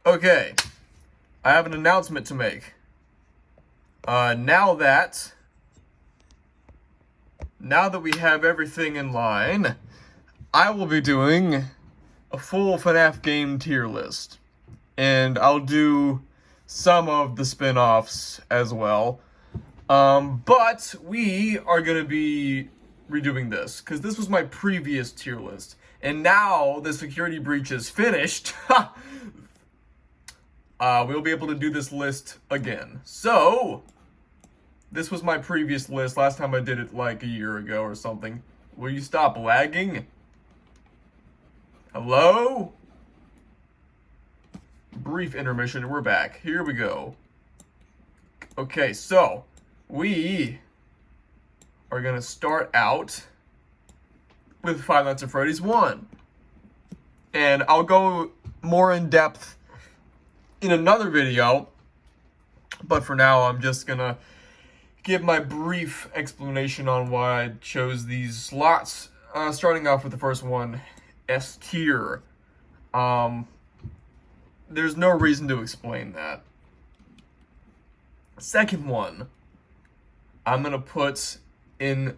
Okay, I have an announcement to make. Now that we have everything in line, I will be doing a full FNAF game tier list. And I'll do some of the spin-offs as well. But we are going to be redoing this, because this was my previous tier list. And now the security breach is finished. We'll be able to do this list again. So, this was my previous list. Last time I did it like a year ago or something. Will you stop lagging? Hello? Brief intermission, we're back. Here we go. Okay, so, we are gonna start out with Five Nights at Freddy's 1. And I'll go more in depth in another video, but for now I'm just gonna give my brief explanation on why I chose these slots. Starting off with the first one, S tier. There's no reason to explain that. Second one, I'm gonna put in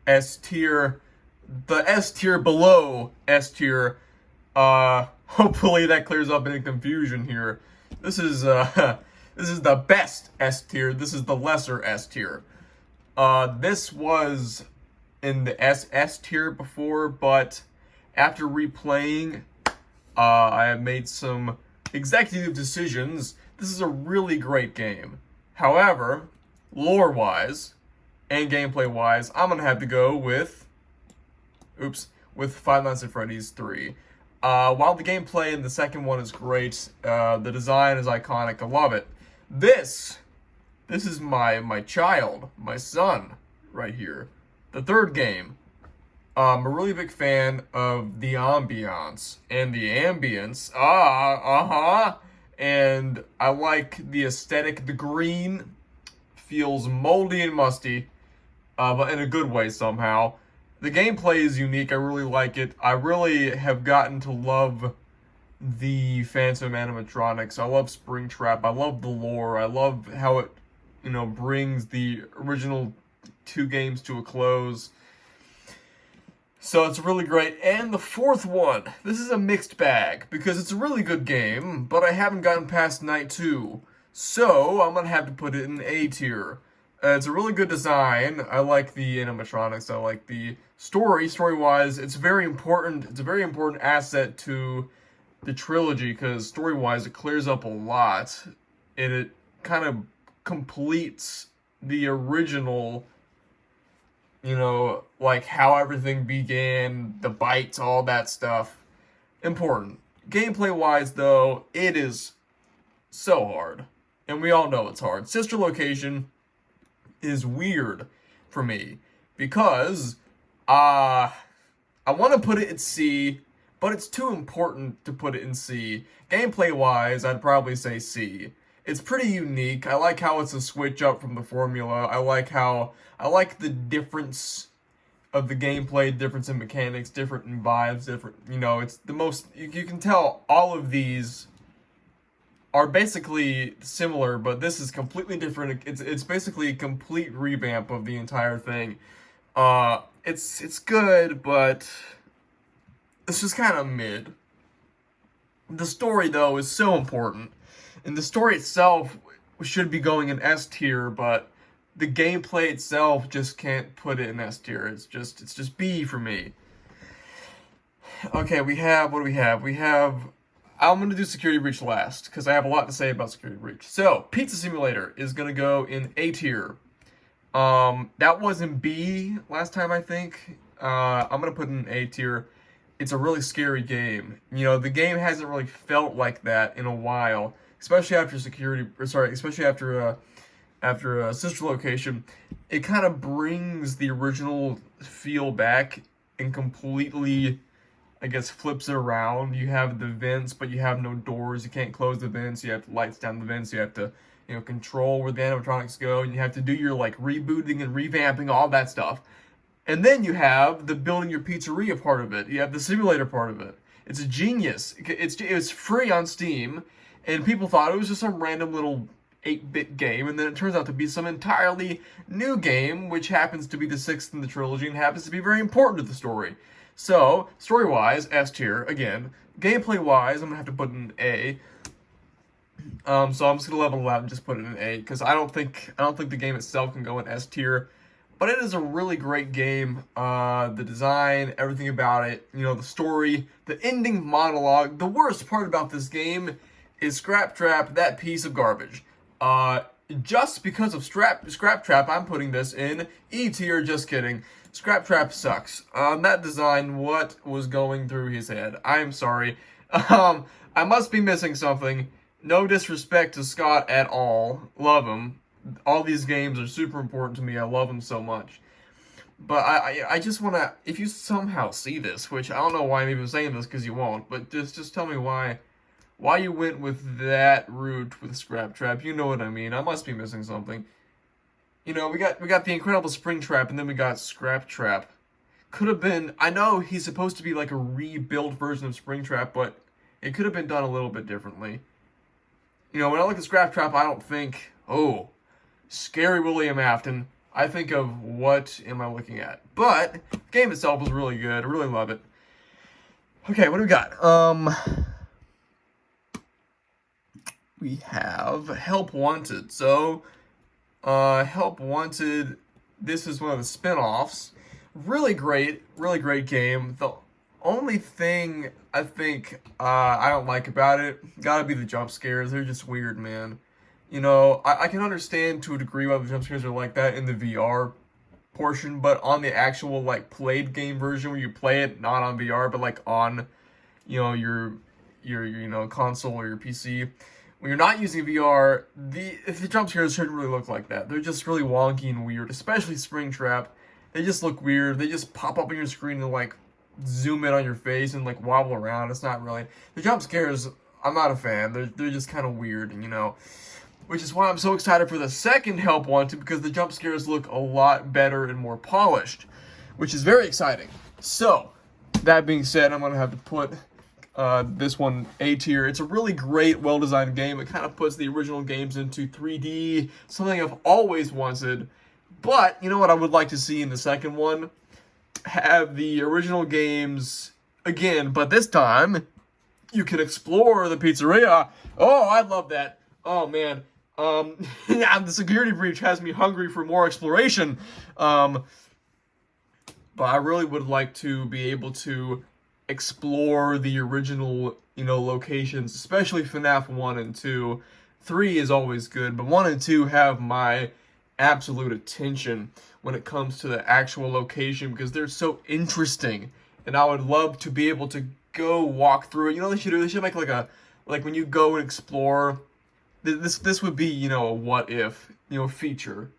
S tier, the S tier below S tier. Hopefully that clears up any confusion here. This is the best S tier. This is the lesser S tier. This was in the SS tier before, but after replaying, I have made some executive decisions. This is a really great game. However, lore-wise and gameplay-wise, I'm gonna have to go with Five Nights at Freddy's 3. While the gameplay in the second one is great, the design is iconic. I love it. This is my child, my son, right here. The third game. I'm a really big fan of the ambiance and the ambience. And I like the aesthetic. The green feels moldy and musty, but in a good way somehow. The gameplay is unique. I really like it. I really have gotten to love the Phantom animatronics. I love Springtrap. I love the lore. I love how it, brings the original two games to a close. So it's really great. And the fourth one, this is a mixed bag, because it's a really good game, but I haven't gotten past Night 2. So I'm going to have to put it in A tier. It's a really good design. I like the animatronics. I like the story. Story-wise, it's very important. It's a very important asset to the trilogy, because story-wise, it clears up a lot. And it kind of completes the original, like how everything began, the bites, all that stuff. Important. Gameplay-wise, though, it is so hard. And we all know it's hard. Sister Location is weird for me, because I want to put it at C, but it's too important to put it in C. Gameplay-wise, I'd probably say C. It's pretty unique. I like how it's a switch up from the formula. I like the difference of the gameplay, difference in mechanics, different in vibes, different, it's the most, you can tell all of these are basically similar, but this is completely different. It's basically a complete revamp of the entire thing. It's good, but it's just kind of mid. The story, though, is so important. And the story itself should be going in S tier, but the gameplay itself just can't put it in S tier. It's just B for me. Okay, what do we have? I'm going to do Security Breach last, because I have a lot to say about Security Breach. So, Pizza Simulator is going to go in A tier. That was in B last time, I think. I'm going to put it in A tier. It's a really scary game. The game hasn't really felt like that in a while, especially after after Sister Location. It kind of brings the original feel back and completely, I guess, flips it around. You have the vents, but you have no doors. You can't close the vents. You have lights down the vents. You have to, control where the animatronics go. And you have to do your, rebooting and revamping, all that stuff. And then you have the building your pizzeria part of it. You have the simulator part of it. It's a genius. It's free on Steam. and people thought it was just some random little 8-bit game, and then it turns out to be some entirely new game, which happens to be the 6th in the trilogy and happens to be very important to the story. So, story-wise, S tier, again. Gameplay-wise, I'm gonna have to put an A. So I'm just gonna level it out and just put it in A, because I don't think the game itself can go in S tier. But it is a really great game. The design, everything about it, the story, the ending monologue. The worst part about this game is Scrap Trap, that piece of garbage. Just because of Scrap Trap, I'm putting this in E tier. Just kidding. Scrap Trap sucks. That design, what was going through his head? I'm sorry. I must be missing something. No disrespect to Scott at all. Love him. All these games are super important to me. I love them so much. But I just want to, if you somehow see this, which I don't know why I'm even saying this because you won't, but just tell me why you went with that route with Scrap Trap. You know what I mean. I must be missing something. We got the Incredible Spring Trap, and then we got Scrap Trap. Could have been, I know he's supposed to be like a rebuilt version of Spring Trap, but it could have been done a little bit differently. When I look at Scrap Trap, I don't think, oh, Scary William Afton. I think of, what am I looking at? But the game itself was really good. I really love it. Okay, what do we got? We have Help Wanted. So, Help Wanted, this is one of the spin-offs. Really great game. The only thing I think I don't like about it gotta be the jump scares. They're just weird, man. I can understand to a degree why the jump scares are like that in the VR portion, but on the actual played game version where you play it not on VR but on your console or your PC, when you're not using VR, the jump scares shouldn't really look like that. They're just really wonky and weird, especially Spring Trap. They just look weird. They just pop up on your screen and zoom in on your face and wobble around. It's not really, the jump scares, I'm not a fan. They're just kind of weird, which is why I'm so excited for the second Help Wanted, because the jump scares look a lot better and more polished, which is very exciting. So, that being said, I'm going to have to put this one A tier. It's a really great, well-designed game. It kind of puts the original games into 3D, something I've always wanted. But, you know what I would like to see in the second one? Have the original games again, but this time, you can explore the pizzeria. Oh, I love that. Oh, man. The security breach has me hungry for more exploration. But I really would like to be able to explore the original, locations, especially FNAF 1 and 2. 3 is always good, but 1 and 2 have my absolute attention when it comes to the actual location, because they're so interesting, and I would love to be able to go walk through it. They should make when you go and explore. This would be, a what if, feature,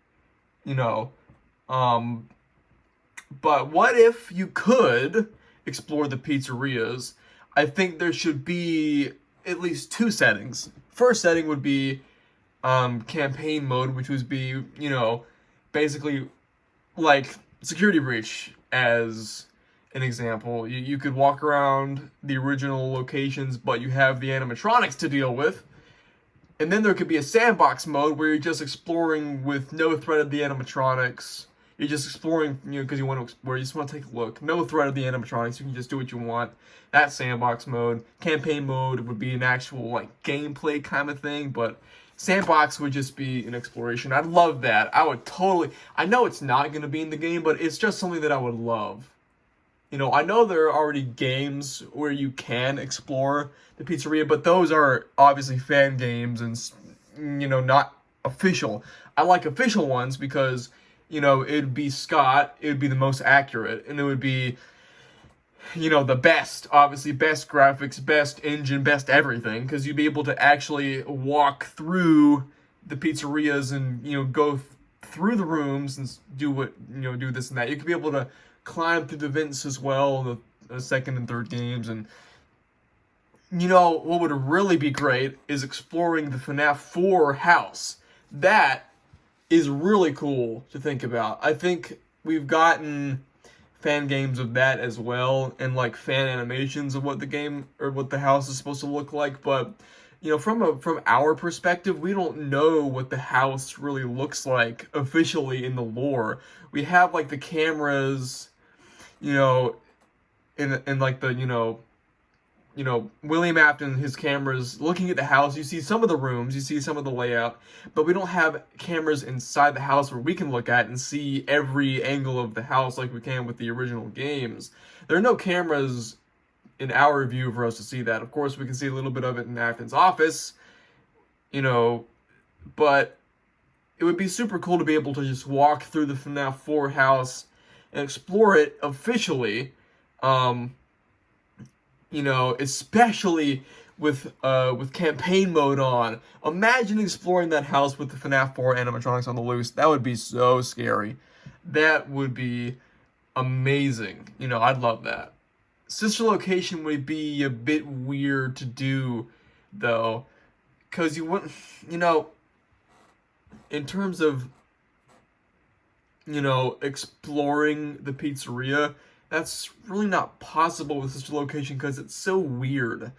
but what if you could explore the pizzerias? I think there should be at least 2 settings. First setting would be, campaign mode, which would be, basically, security breach as an example. You could walk around the original locations, but you have the animatronics to deal with. And then there could be a sandbox mode where you're just exploring with no threat of the animatronics. You're just exploring, because you want to explore. You just want to take a look. No threat of the animatronics. You can just do what you want. That's sandbox mode. Campaign mode would be an actual, gameplay kind of thing. But sandbox would just be an exploration. I'd love that. I would totally... I know it's not going to be in the game, but it's just something that I would love. I know there are already games where you can explore the pizzeria, but those are obviously fan games and, not official. I like official ones because, it'd be Scott, it would be the most accurate, and it would be, the best, obviously, best graphics, best engine, best everything, because you'd be able to actually walk through the pizzerias and, go through the rooms and do this and that. You could be able to climb through the vents as well, the second and third games, and what would really be great is exploring the FNAF 4 house. That is really cool to think about. I think we've gotten fan games of that as well, and fan animations of what the game or what the house is supposed to look like, but from our perspective, we don't know what the house really looks like officially in the lore. We have like the cameras, you know, in like the William Afton, his cameras looking at the house. You see some of the rooms, you see some of the layout, but we don't have cameras inside the house where we can look at and see every angle of the house like we can with the original games. There are no cameras in our view for us to see that. Of course, we can see a little bit of it in Afton's office, but it would be super cool to be able to just walk through the FNAF 4 house and explore it officially. Especially with campaign mode on. Imagine exploring that house with the FNAF 4 animatronics on the loose. That would be so scary. That would be amazing. I'd love that. Sister location would be a bit weird to do, though, because you wouldn't, in terms of, exploring the pizzeria, that's really not possible with Sister location because it's so weird.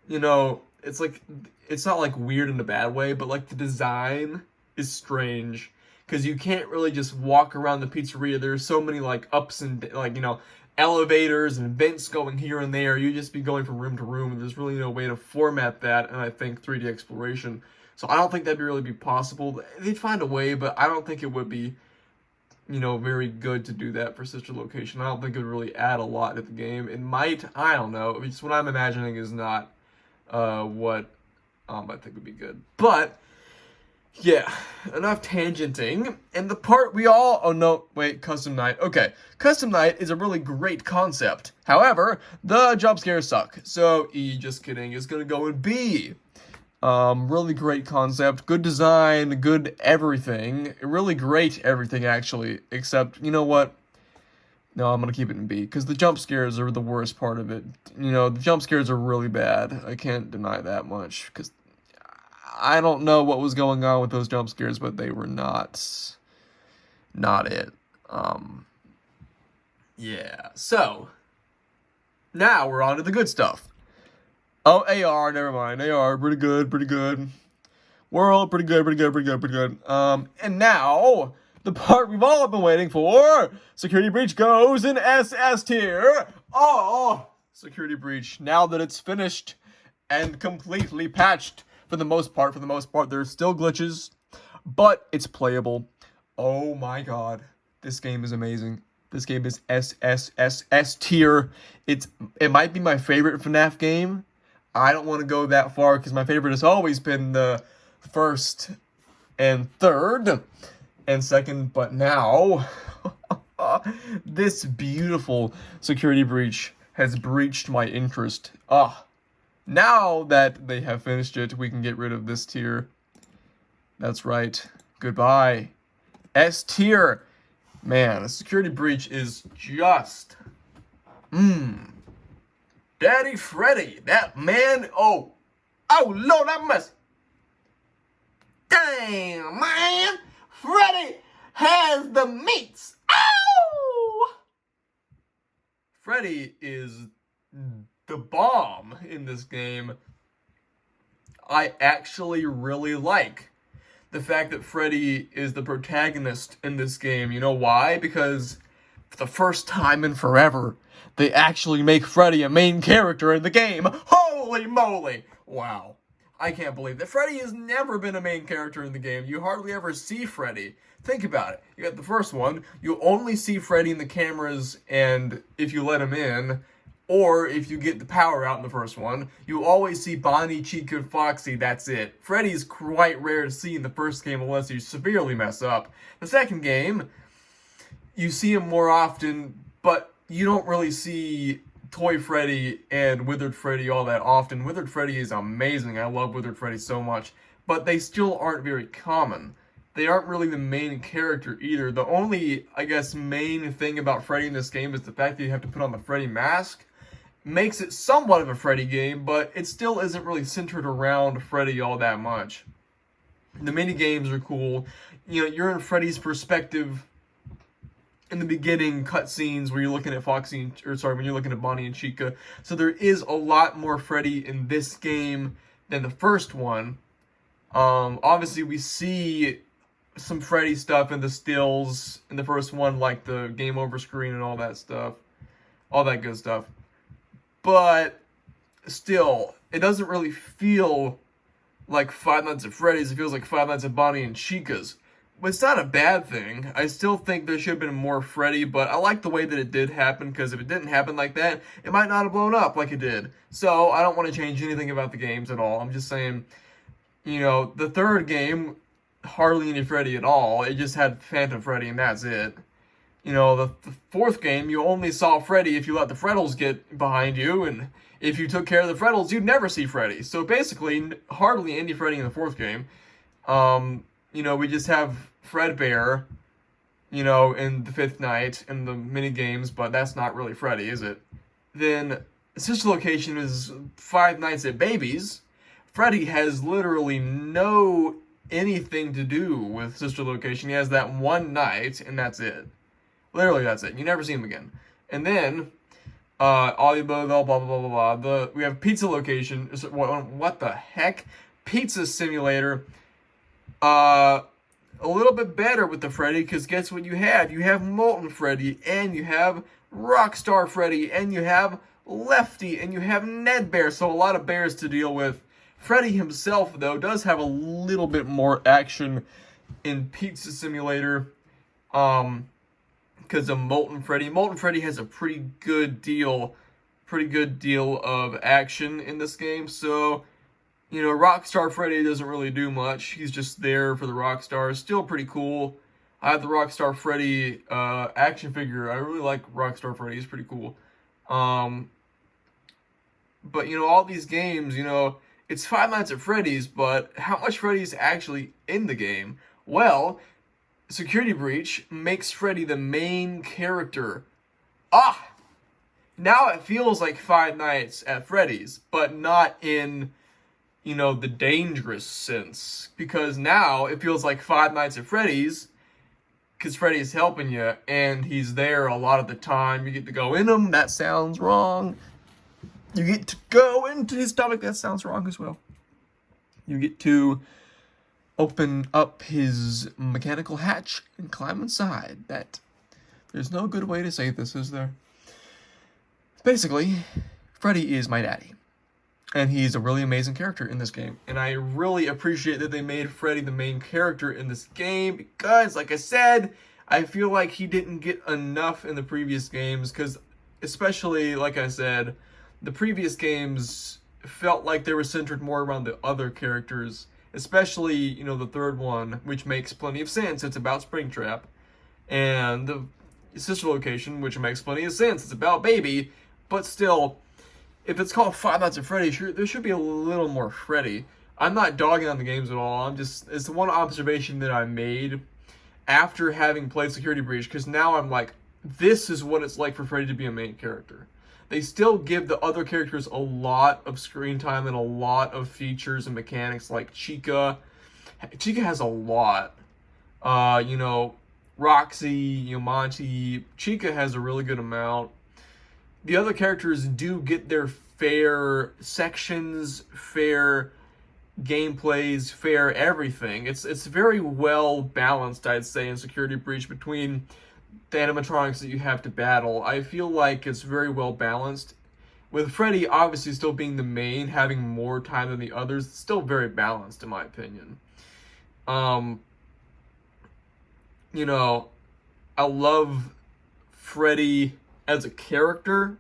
It's like, it's not like weird in a bad way, but like the design is strange because you can't really just walk around the pizzeria. There's so many like ups and elevators and vents going here and there. You just be going from room to room, and there's really no way to format that. And I think 3D exploration. So I don't think that'd really be possible. They'd find a way, but I don't think it would be very good to do that for Sister Location. I don't think it would really add a lot to the game. It might, I don't know. It's what I'm imagining is not what I think would be good. But, yeah, enough tangenting. And the part we all, oh no, wait, Custom Night. Okay, Custom Night is a really great concept. However, the jump scares suck. So, E, just kidding, is gonna go with B. Really great concept, good design, good everything, really great everything actually, except, you know what, no, I'm gonna keep it in B, because the jump scares are the worst part of it. The jump scares are really bad, I can't deny that much, because I don't know what was going on with those jump scares, but they were not it. Yeah, so, now we're on to the good stuff. Oh, AR, never mind. AR, pretty good. World, pretty good. And now, the part we've all been waiting for, Security Breach goes in SS tier. Oh, Security Breach, now that it's finished and completely patched for the most part, there's still glitches, but it's playable. Oh my god, this game is amazing. This game is S tier. It might be my favorite FNAF game. I don't want to go that far because my favorite has always been the first and third and second, but now this beautiful Security Breach has breached my interest. Now that they have finished it, we can get rid of this tier. That's right. Goodbye. S tier. Man, the Security Breach is just Daddy Freddy, that man, oh Lord, I must. Damn, man, Freddy has the meats. Ow! Freddy is the bomb in this game. I actually really like the fact that Freddy is the protagonist in this game. You know why? Because for the first time in forever, they actually make Freddy a main character in the game. Holy moly! Wow. I can't believe that. Freddy has never been a main character in the game. You hardly ever see Freddy. Think about it. You got the first one. You only see Freddy in the cameras and if you let him in, or if you get the power out in the first one. You always see Bonnie, Chica, and Foxy. That's it. Freddy's quite rare to see in the first game unless you severely mess up. The second game, you see him more often, but you don't really see Toy Freddy and Withered Freddy all that often. Withered Freddy is amazing. I love Withered Freddy so much. But they still aren't very common. They aren't really the main character either. The only, I guess, main thing about Freddy in this game is the fact that you have to put on the Freddy mask. Makes it somewhat of a Freddy game, but it still isn't really centered around Freddy all that much. The mini games are cool. You're in Freddy's perspective in the beginning cutscenes where you're looking at when you're looking at Bonnie and Chica. So there is a lot more Freddy in this game than the first one. Obviously, we see some Freddy stuff in the stills in the first one, like the game over screen and all that stuff, all that good stuff. But still, it doesn't really feel like Five Nights at Freddy's. It feels like Five Nights at Bonnie and Chica's. But it's not a bad thing. I still think there should have been more Freddy, but I like the way that it did happen, because if it didn't happen like that, it might not have blown up like it did. So, I don't want to change anything about the games at all. I'm just saying, you know, the third game, hardly any Freddy at all. It just had Phantom Freddy, and that's it. You know, the fourth game, you only saw Freddy if you let the Freddles get behind you, and if you took care of the Freddles, you'd never see Freddy. So basically, hardly any Freddy in the fourth game. You know, we just have Fredbear, you know, in the fifth night in the mini games, but that's not really Freddy, is it? Then sister location is Five Nights at Baby's. Freddy has literally no anything to do with sister location. He has that one night, and that's it. Literally, that's it. You never see him again. And then, blah, blah, blah, blah, blah, blah. We have pizza location. What the heck? Pizza simulator. A little bit better with the Freddy, because guess what you have? You have Molten Freddy, and you have Rockstar Freddy, and you have Lefty, and you have Ned Bear, so a lot of bears to deal with. Freddy himself, though, does have a little bit more action in Pizza Simulator, because of Molten Freddy. Molten Freddy has a pretty good deal of action in this game, so, you know, Rockstar Freddy doesn't really do much. He's just there for the Rockstar. Still pretty cool. I have the Rockstar Freddy action figure. I really like Rockstar Freddy. He's pretty cool. But, you know, all these games, you know, it's Five Nights at Freddy's, but how much Freddy's actually in the game? Well, Security Breach makes Freddy the main character. Now it feels like Five Nights at Freddy's, but not in, you know, the dangerous sense. Because now it feels like Five Nights at Freddy's, because Freddy is helping you, and he's there a lot of the time. You get to go in him. That sounds wrong. You get to go into his stomach. That sounds wrong as well. You get to open up his mechanical hatch and climb inside. There's no good way to say this, is there? Basically, Freddy is my daddy. And he's a really amazing character in this game. And I really appreciate that they made Freddy the main character in this game, because, like I said, I feel like he didn't get enough in the previous games, because, especially, like I said, the previous games felt like they were centered more around the other characters, especially, you know, the third one, which makes plenty of sense. It's about Springtrap. And the sister location, which makes plenty of sense. It's about Baby, but still, if it's called Five Nights at Freddy, there should be a little more Freddy. I'm not dogging on the games at all. It's the one observation that I made after having played Security Breach, because now I'm like, this is what it's like for Freddy to be a main character. They still give the other characters a lot of screen time and a lot of features and mechanics, like Chica. Chica has a lot. You know, Roxy, you know, Monty. Chica has a really good amount. The other characters do get their fair sections, fair gameplays, fair everything. It's very well balanced, I'd say, in Security Breach between the animatronics that you have to battle. I feel like it's very well balanced. With Freddy obviously still being the main, having more time than the others, it's still very balanced in my opinion. You know, I love Freddy as a character,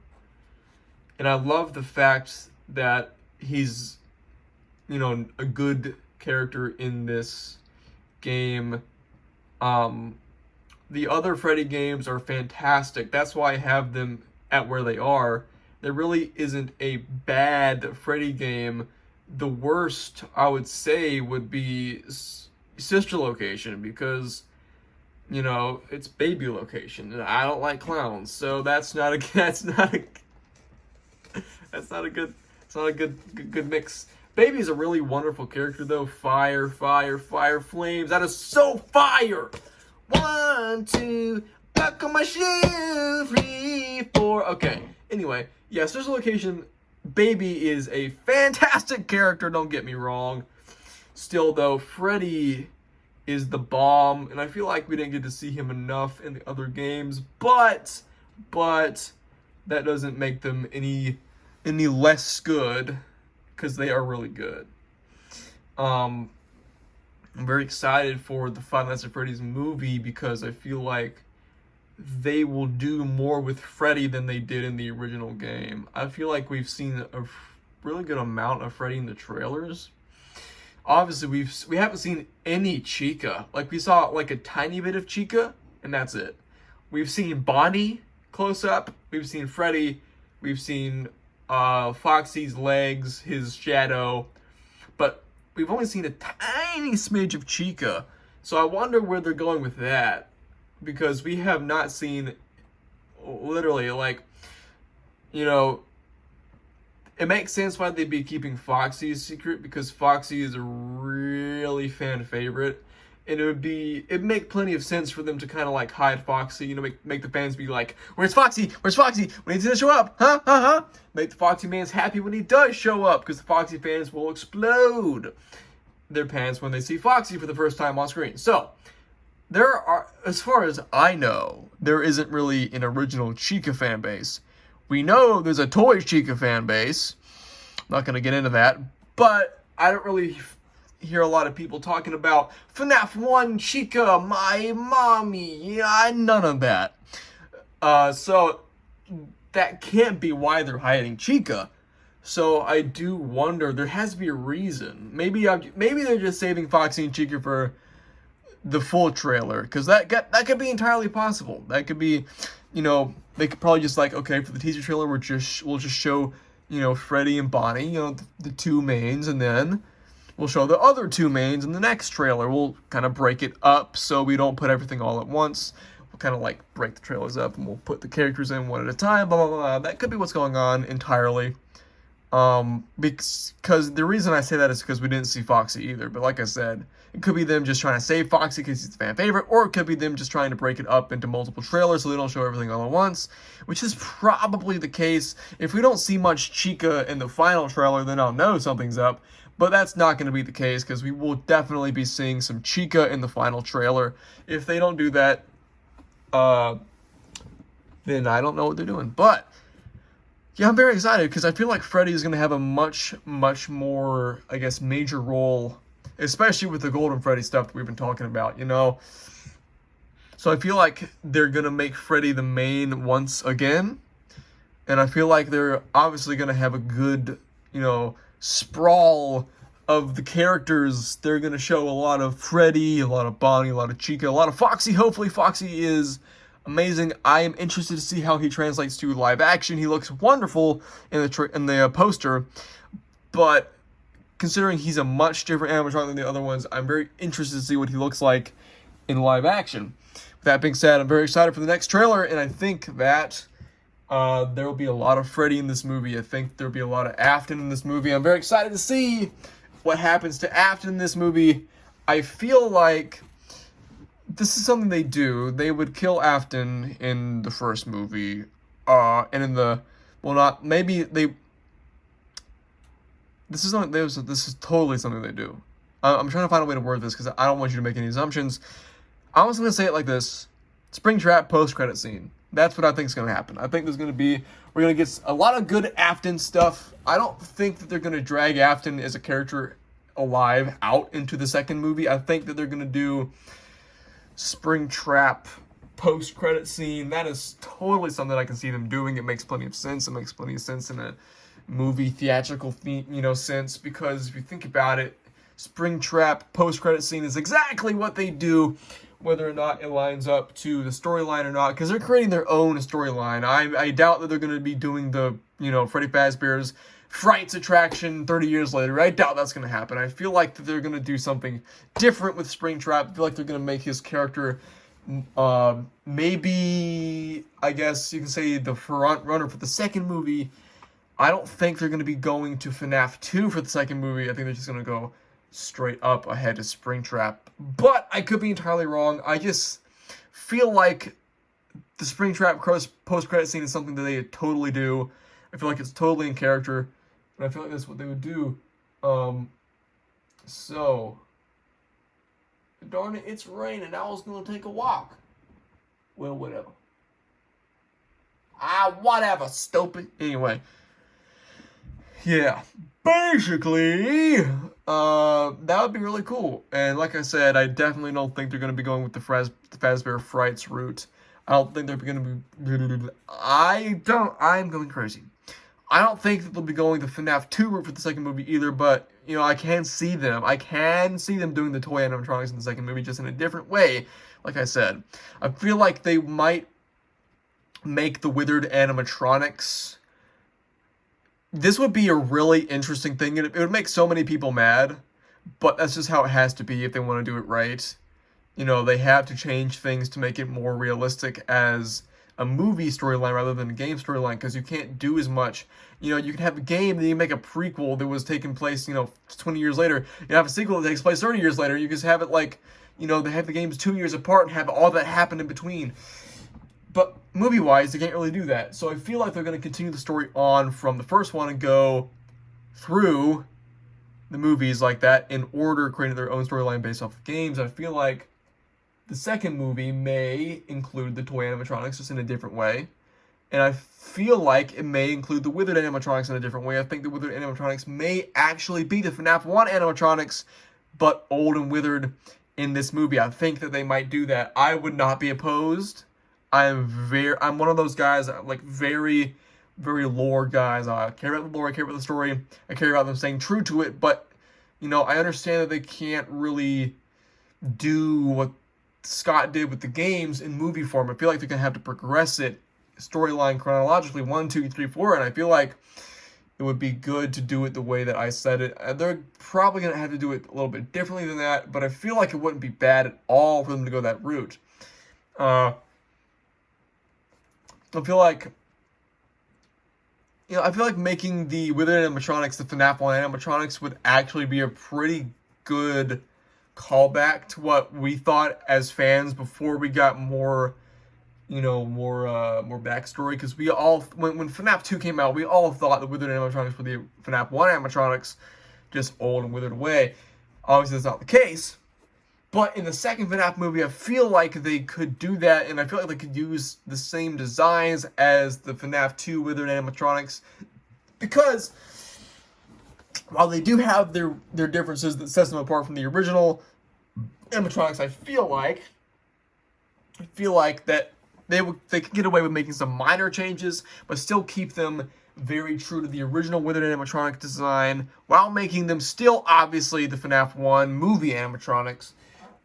and I love the fact that he's, you know, a good character in this game. The other Freddy games are fantastic. That's why I have them at where they are. There really isn't a bad Freddy game. The worst, I would say, would be Sister Location, because, you know, it's Baby Location, and I don't like clowns, so that's not a good mix. Baby's a really wonderful character, though. Fire, fire, fire, flames. That is so fire. 1, 2, buckle my shoe, 3, 4. Okay. Anyway, yeah, Sister Location Baby is a fantastic character, don't get me wrong. Still, though, Freddy is the bomb, and I feel like we didn't get to see him enough in the other games, but that doesn't make them any less good, because they are really good. I'm very excited for the Five Nights at Freddy's movie because I feel like they will do more with Freddy than they did in the original game. I feel like we've seen a really good amount of Freddy in the trailers. Obviously, we haven't seen any Chica. Like, we saw like a tiny bit of Chica, and that's it. We've seen Bonnie close up. We've seen Freddy. We've seen Foxy's legs, his shadow, but we've only seen a tiny smidge of Chica. So I wonder where they're going with that, because we have not seen, literally, like, you know, it makes sense why they'd be keeping Foxy a secret, because Foxy is a really fan favorite, and it'd make plenty of sense for them to kind of like hide Foxy, you know, make the fans be like, where's Foxy? Where's Foxy? When he's gonna show up? Huh? Huh? Make the Foxy fans happy when he does show up, because the Foxy fans will explode their pants when they see Foxy for the first time on screen. So, there are, as far as I know, there isn't really an original Chica fan base. We know there's a Toys Chica fan base. I'm not going to get into that, but I don't really hear a lot of people talking about FNAF 1 Chica, my mommy. Yeah, none of that. So that can't be why they're hiding Chica. So I do wonder, there has to be a reason. Maybe they're just saving Foxy and Chica for the full trailer, because that could be entirely possible. That could be, you know, they could probably just like, okay, for the teaser trailer, we'll just show, you know, Freddy and Bonnie, you know, the two mains, and then we'll show the other two mains in the next trailer. We'll kind of break it up so we don't put everything all at once. We'll kind of like break the trailers up, and we'll put the characters in one at a time, blah, blah, blah. That could be what's going on entirely. Because the reason I say that is because we didn't see Foxy either. But like I said, it could be them just trying to save Foxy because he's a fan favorite, or it could be them just trying to break it up into multiple trailers so they don't show everything all at once, which is probably the case. If we don't see much Chica in the final trailer, then I'll know something's up. But that's not going to be the case, because we will definitely be seeing some Chica in the final trailer. If they don't do that, then I don't know what they're doing. But yeah, I'm very excited, because I feel like Freddy is going to have a much more, I guess, major role, especially with the Golden Freddy stuff that we've been talking about, you know? So I feel like they're going to make Freddy the main once again, and I feel like they're obviously going to have a good, you know, sprawl of the characters. They're going to show a lot of Freddy, a lot of Bonnie, a lot of Chica, a lot of Foxy. Hopefully Foxy is amazing. I am interested to see how he translates to live action. He looks wonderful in the poster, but considering he's a much different animatronic than the other ones, I'm very interested to see what he looks like in live action. With that being said, I'm very excited for the next trailer, and I think that there will be a lot of Freddy in this movie. I think there will be a lot of Afton in this movie. I'm very excited to see what happens to Afton in this movie. I feel like this is something they do. They would kill Afton in the first movie, and in the, well, not, maybe they, this is totally something they do. I'm trying to find a way to word this, because I don't want you to make any assumptions. I was going to say it like this: Springtrap post-credit scene. That's what I think is going to happen. I think we're going to get a lot of good Afton stuff. I don't think that they're going to drag Afton as a character alive out into the second movie. I think that they're going to do Springtrap post-credit scene. That is totally something I can see them doing. It makes plenty of sense. It makes plenty of sense in a movie theatrical sense, because if you think about it, Springtrap post-credit scene is exactly what they do, whether or not it lines up to the storyline or not, because they're creating their own storyline. I doubt that they're going to be doing the, Freddy Fazbear's Frights attraction 30 years later. I doubt that's going to happen. I feel like that they're going to do something different with Springtrap. I feel like they're going to make his character maybe, I guess you can say, the front runner for the second movie. I don't think they're going to be going to FNAF 2 for the second movie. I think they're just going to go straight up ahead to Springtrap. But I could be entirely wrong. I just feel like the Springtrap post-credit scene is something that they totally do. I feel like it's totally in character, and I feel like that's what they would do. So, darn it, it's raining. I was gonna take a walk. Well, whatever. Whatever, stupid. Anyway, yeah, basically, that would be really cool. And like I said, I definitely don't think they're gonna be going with the Fazbear Frights route. I don't think they're gonna be. I'm going crazy. I don't think that they'll be going the FNAF 2 route for the second movie either, but, you know, I can see them. I can see them doing the toy animatronics in the second movie, just in a different way, like I said. I feel like they might make the withered animatronics. This would be a really interesting thing. It would make so many people mad, but that's just how it has to be if they want to do it right. You know, they have to change things to make it more realistic as a movie storyline rather than a game storyline, because you can't do as much. You know, you can have a game, then you make a prequel that was taking place, 20 years later. You have a sequel that takes place 30 years later. You just have it like, they have the games 2 years apart and have all that happen in between. But movie-wise, they can't really do that. So I feel like they're going to continue the story on from the first one and go through the movies like that in order, creating their own storyline based off of games. I feel like the second movie may include the toy animatronics just in a different way. And I feel like it may include the withered animatronics in a different way. I think the withered animatronics may actually be the FNAF 1 animatronics, but old and withered in this movie. I think that they might do that. I would not be opposed. I'm one of those guys, like, very, very lore guys. I care about the lore, I care about the story, I care about them staying true to it, but, I understand that they can't really do what Scott did with the games in movie form. I feel like they're going to have to progress it storyline chronologically, 1, 2, 3, 4, and I feel like it would be good to do it the way that I said it. They're probably going to have to do it a little bit differently than that, but I feel like it wouldn't be bad at all for them to go that route. I feel like making the withered animatronics the FNAF 1 animatronics would actually be a pretty good callback to what we thought as fans before we got more backstory, because we all, when FNAF 2 came out, we all thought the withered animatronics were the FNAF 1 animatronics, just old and withered away. Obviously that's not the case, but in the second FNAF movie, I feel like they could do that, and I feel like they could use the same designs as the FNAF 2 withered animatronics, because while they do have their differences that sets them apart from the original animatronics, I feel like that they could get away with making some minor changes, but still keep them very true to the original withered animatronic design, while making them still obviously the FNAF 1 movie animatronics.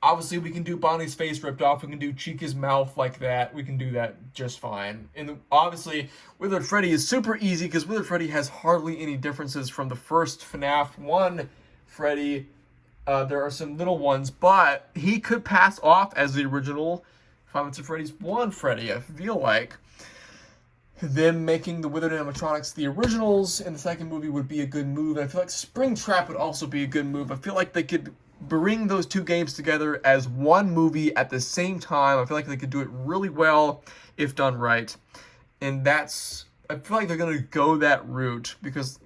Obviously, we can do Bonnie's face ripped off. We can do Chica's mouth like that. We can do that just fine. And obviously, Withered Freddy is super easy because Withered Freddy has hardly any differences from the first FNAF 1 Freddy. There are some little ones, but he could pass off as the original Five Nights at Freddy's 1 Freddy, I feel like. Them making the Withered animatronics the originals in the second movie would be a good move. And I feel like Springtrap would also be a good move. I feel like they could bring those two games together as one movie at the same time. I feel like they could do it really well if done right. And I feel like they're going to go that route, because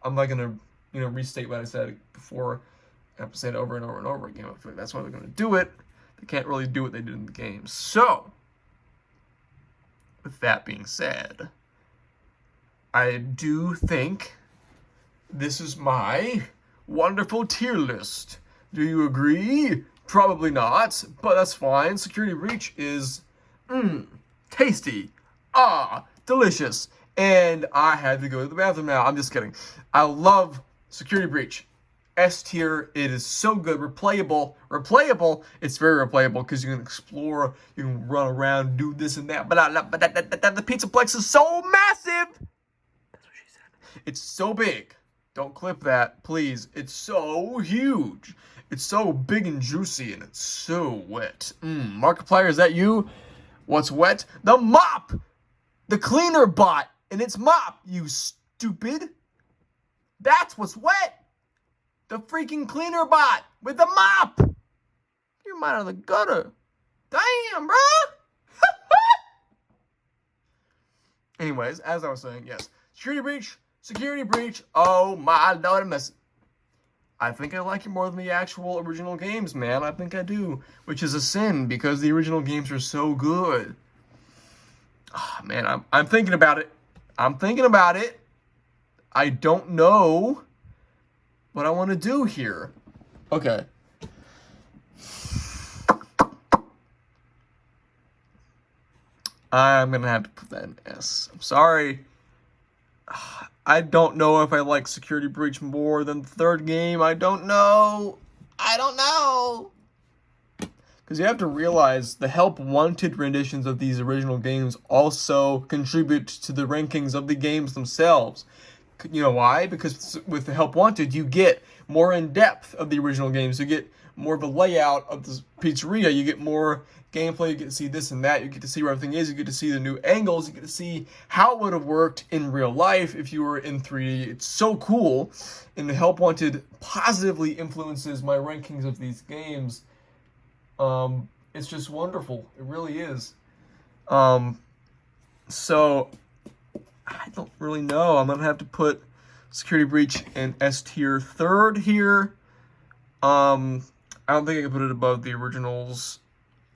I'm not going to, restate what I said before. I have to say it over and over and over again. I feel like that's why they're going to do it. They can't really do what they did in the games. So, with that being said, I do think this is my wonderful tier list. Do you agree? Probably not, but that's fine. Security Breach is, tasty. Delicious. And I had to go to the bathroom now. I'm just kidding. I love Security Breach. S tier. It is so good. Replayable. It's very replayable because you can explore, you can run around, do this and that. But the Pizzaplex is so massive. That's what she said. It's so big. Don't clip that, please. It's so huge. It's so big and juicy, and it's so wet. Markiplier, is that you? What's wet? The mop! The cleaner bot, and it's mop, you stupid. That's what's wet. The freaking cleaner bot with the mop. You're out of the gutter. Damn, bro. Anyways, as I was saying, yes. Security breach. Security breach. Oh my lord, I miss it. I think I like it more than the actual original games, man. I think I do. Which is a sin, because the original games are so good. Oh, man, I'm thinking about it. I'm thinking about it. I don't know what I want to do here. Okay. I'm going to have to put that in S. I'm sorry. I don't know if I like Security Breach more than the third game. I don't know. Because you have to realize the Help Wanted renditions of these original games also contribute to the rankings of the games themselves. You know why? Because with the Help Wanted, you get more in-depth of the original games. You get more of a layout of the pizzeria. You get more gameplay. You get to see this and that. You get to see where everything is. You get to see the new angles. You get to see how it would have worked in real life if you were in 3D. It's so cool. And the Help Wanted positively influences my rankings of these games. It's just wonderful. It really is. So I don't really know. I'm gonna have to put Security Breach in S tier third here. I don't think I can put it above the originals.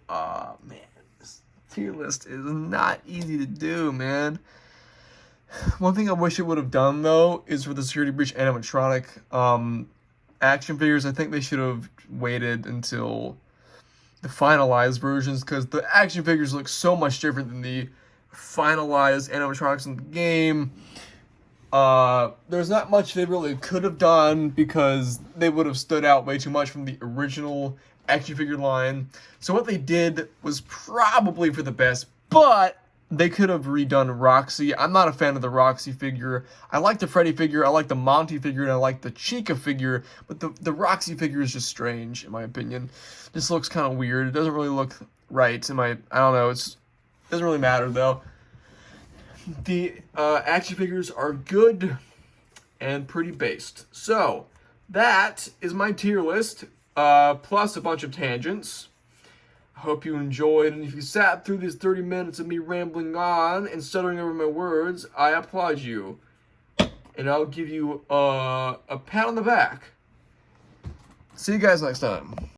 Man, this tier list is not easy to do, man. One thing I wish it would have done though is for the Security Breach animatronic action figures. I think they should have waited until the finalized versions, because the action figures look so much different than the finalized animatronics in the game. There's not much they really could have done, because they would have stood out way too much from the original action figure line. So what they did was probably for the best, but they could have redone Roxy. I'm not a fan of the Roxy figure. I like the Freddy figure, I like the Monty figure, and I like the Chica figure, but the Roxy figure is just strange, in my opinion. This looks kind of weird. It doesn't really look right I don't know, it doesn't really matter, though. The action figures are good and pretty based. So, that is my tier list, plus a bunch of tangents. I hope you enjoyed, and if you sat through these 30 minutes of me rambling on and stuttering over my words, I applaud you. And I'll give you a pat on the back. See you guys next time.